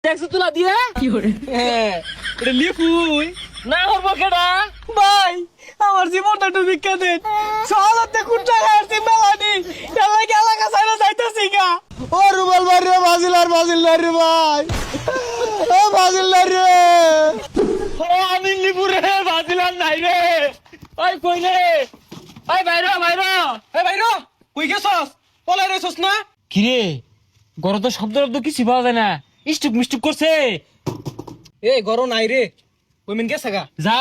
দেখছো তুলা দিয়ে হ্যাঁ এটা লিফুই না করবো কেডা ভাই আমার জীবনটা একটু ভিক্ষা দেন সহজতে কুটটা খাইছি মেলানি এলাকা সাইডে যাইতেছি গা ও রুবেল ভাই রে বাজিলার রে ভাই ও বাজিলার রে আমি লিপুরে বাজিলাম নাই রে ওই কই রে ওই বাইরো এ ভাই র কই গেছস পলাই রেছস না কিরে গরো তো শব্দ কিছু পাওয়া যায় না স্টুক মিস্টুক করছে এ গরো নাই রে কই মিন গেছে গা যা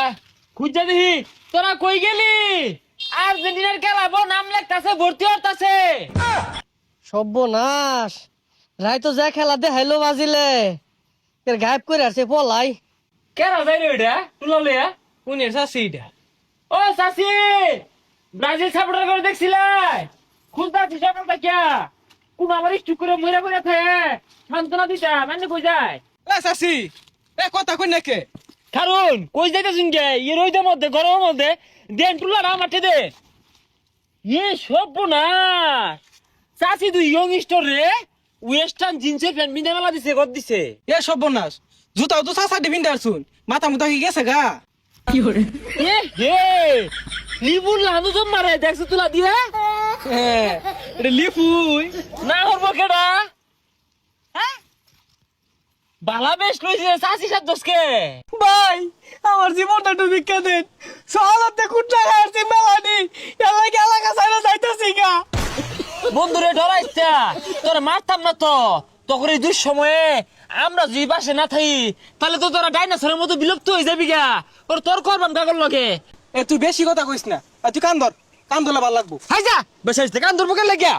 খুঁজা দেখি তোরা কই গেলি আর্জেন্টিনার খেলাবো নাম লেখতাছে ভর্তি হতাছে সর্বনাশ রাই তো যা খেলা দেখাইলো বাজিলে এর গায়েব করে আসছে পলাই কেরা যাই রে এটা তুলা লইয়া কোনের চাষি এটা ও সাসি ব্রাজিল সাপোর্টার করে দেখছিলাই খুলতা সকাল দেখিয়া কোন আমার স্টুক করে মইরা মইরা থাকে সান্ত্বনা দিতা মানে কই যায় এ চাষি এ কথা কই নাকে কারণ কই যাইতাছুন গে ই রইদের মধ্যে গরমের মধ্যে দেন টুলাটা মাঠে দে সব না চাষি তুই ইয়ং স্টোর রে ওয়েস্টার্ন জিন্সের প্যান্ট বিন্দা মেলা দিছে গদ দিছে এ সর্বনাশ জুতাও তো চাষা ডিভিন্ডার শুন মাথা মুথা কি গেছে গা হে লিবুর লানু জম মারে দেখছ তুলা দিয়ে হ্যাঁ এটা লিফুই না করবো কেডা বালা বেশ লইছে চাষি সাত দশকে ভাই আমার জীবনটা একটু ভিক্ষা দেন সহজতে কুটটা খাইছি মেলানি এলাকা সাইডে যাইতেছি গা বন্ধুরে ডরাইছা তোর মারতাম না তো তখন এই দুঃসময়ে আমরা যদি বাসে না থাকি তাহলে তো তোরা ডাইনোসরের মতো বিলুপ্ত হয়ে যাবি গা ওর তোর করবাম কাগল লগে এ তুই বেশি কথা কইস না আর তুই কান ধরলে ভাল লাগবো হাই যা বেশ কান ধরবো কেন লাগিয়া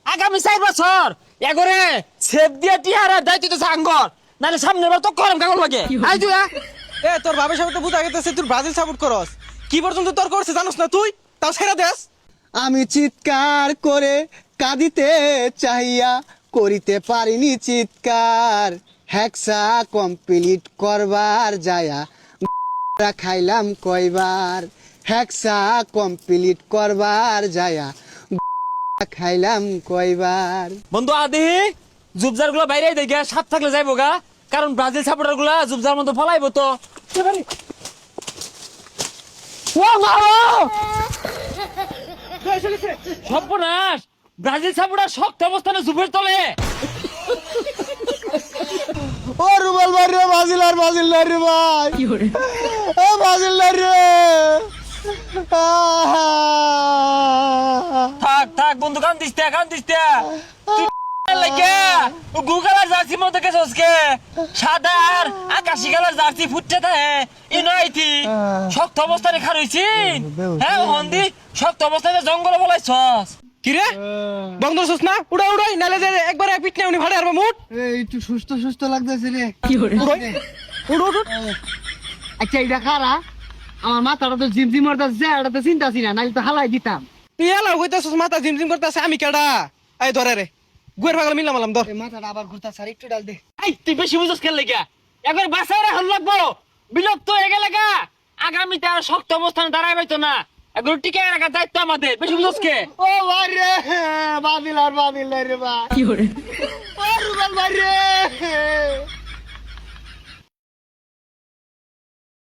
আগামী 4 বছর এগরে সেব দিয়া টিহারা দায়িত্ব তো সাঙ্গর নাহলে সামনে বার তো করম কাগল লগে হাই তুই এ তোর বাবার সাথে বুঝা গেছে তুই ব্রাজিল সাপোর্ট করস কি পর্যন্ত তোর করছে জানোস না তুই তাও ছেড়ে দেস আমি চিৎকার করে কাঁদিতে চাহিয়া করিতে পারিনি চিৎকার হ্যাকসা কমপ্লিট করবার যায়া খাইলাম কয়বার হ্যাকসা কমপ্লিট করবার যায়া খাইলাম কয়বার বন্ধু আদি জুবজার গুলো বাইরে দেখে সাপ থাকলে যাইবো গা কারণ ব্রাজিল সাপোর্টার গুলা জুবজার মতো ফলাইবো তো ও মারো সর্বনাশ ব্রাজিল সাপোর্টার শক্ত অবস্থানে জুবের তলে ও রুবেল ভাই রে বাজিলার রে ভাই ও বাজিলার রে থাক বন্ধু কান দিস তুই লাগে গুগল আর জার্সি মতো কে সসকে সাদা আর আকাশি কালার জার্সি ফুটছে থাকে ইনাইতি শক্ত অবস্থানে খারইছি হ্যাঁ হন্দি শক্ত অবস্থানে জঙ্গলে বলাইছস কি রে বন্ধ করছস না উড়াই নালে যে একবার পিট না উনি ভাড়ে আর মুট এই একটু সুস্থ লাগতেছে রে উড় আচ্ছা এটা খারা আমার মাথাটা তো জিম করতেছে এটা তো চিন্তা ছিল না তো হালাই দিতাম তুই এলা হইতাছস মাথা ঝিমঝিম করতেছে আমি কেডা এই ধরে রে গুয়ের ভাগলে মিললাম আলাম ধর এই মাথাটা আবার ঘুরতাছে আর একটু ডাল দে এই তুই বেশি বুঝছস কেন লাগা একবার বাসায় রাখল লাগবো বিলুপ্ত হয়ে গেলে গা আগামীতে আর শক্ত অবস্থানে দাঁড়াই পাইতো না একবার টিকে রাখার দায়িত্ব আমাদের বেশি বুঝছস কে ও ভাই রে বাজিলার রে ভাই ও রুবেল ভাই রে